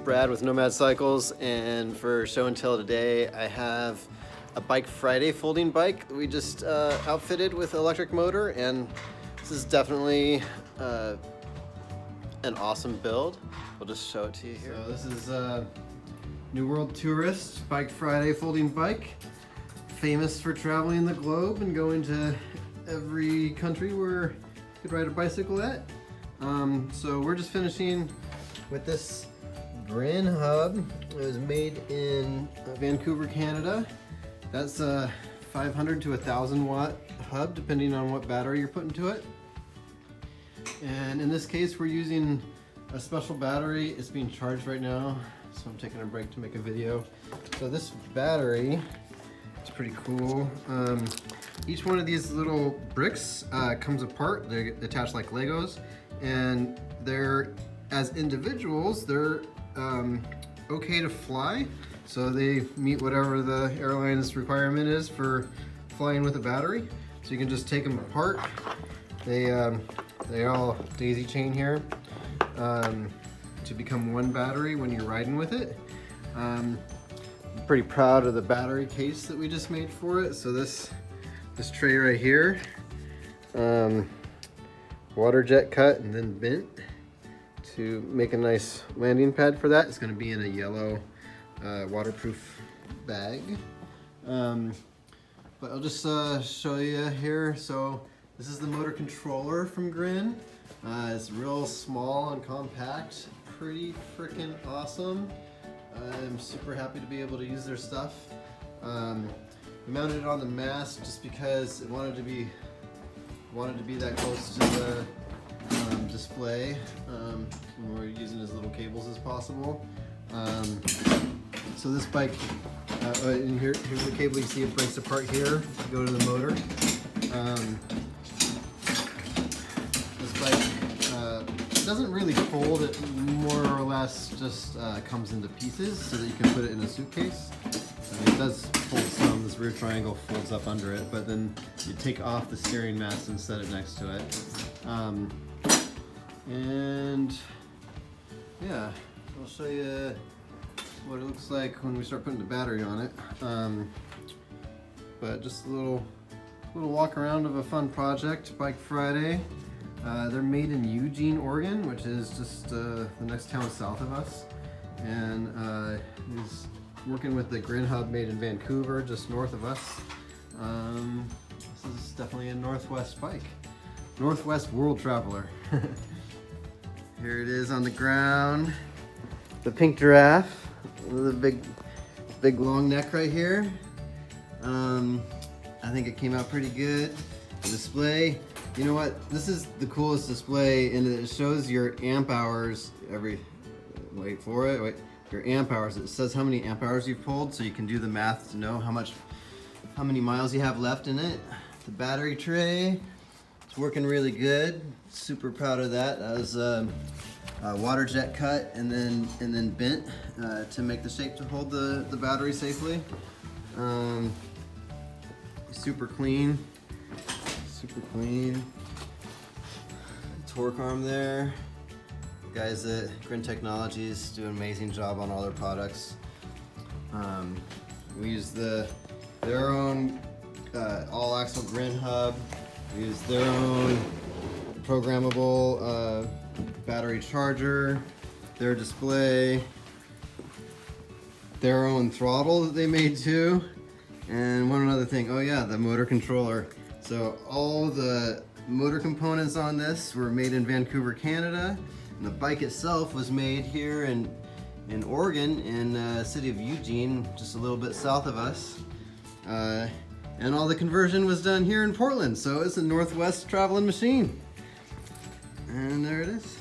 Brad with Nomad Cycles, and for show and tell today I have a Bike Friday folding bike that we just outfitted with electric motor, and this is definitely an awesome build. We'll just show it to you here. So this is New World Tourist Bike Friday folding bike, famous for traveling the globe and going to every country where you could ride a bicycle at. So we're just finishing with this Grin hub. It was made in Vancouver, Canada. That's a 500 to 1,000 watt hub, depending on what battery you're putting to it. And in this case, we're using a special battery. It's being charged right now, so I'm taking a break to make a video. So this battery, it's pretty cool. Each one of these little bricks comes apart. They're attached like Legos, and they're, as individuals, they're okay to fly. So they meet whatever the airline's requirement is for flying with a battery. So you can just take them apart. They all daisy chain here to become one battery when you're riding with it. I'm pretty proud of the battery case that we just made for it. So this tray right here, water jet cut and then bent to make a nice landing pad for that. It's going to be in a yellow waterproof bag. But I'll just show you here. So this is the motor controller from Grin. It's real small and compact, pretty freaking awesome. I'm super happy to be able to use their stuff. We mounted it on the mast just because it wanted to be that close to the display. And we're using as little cables as possible. So this bike, and here's the cable. You see it breaks apart here to go to the motor. This bike doesn't really fold. It more or less just comes into pieces so that you can put it in a suitcase. It does fold some. This rear triangle folds up under it, but then you take off the steering mast and set it next to it. And yeah, I'll show you what it looks like when we start putting the battery on it. But just a little walk around of a fun project, Bike Friday. They're made in Eugene, Oregon, which is just the next town south of us. And he's working with the Grin Hub made in Vancouver, just north of us. This is definitely a Northwest bike. Northwest world traveler. Here it is on the ground. The pink giraffe with a big long neck right here. I think it came out pretty good. The display, you know what? This is the coolest display, and it shows your amp hours wait for it, your amp hours. It says how many amp hours you've pulled, so you can do the math to know how many miles you have left in it. The battery tray, it's working really good. Super proud of that. That was water jet cut and then bent to make the shape to hold the battery safely. Super clean. Torque arm there. Guys at Grin Technologies do an amazing job on all their products. We use their own all axle Grin hub. We use their own programmable battery charger, their display, their own throttle that they made too, and one other thing. Oh yeah, the motor controller. So all the motor components on this were made in Vancouver, Canada. And the bike itself was made here in Oregon, in the city of Eugene, just a little bit south of us. And all the conversion was done here in Portland, so it's a Northwest traveling machine. And there it is.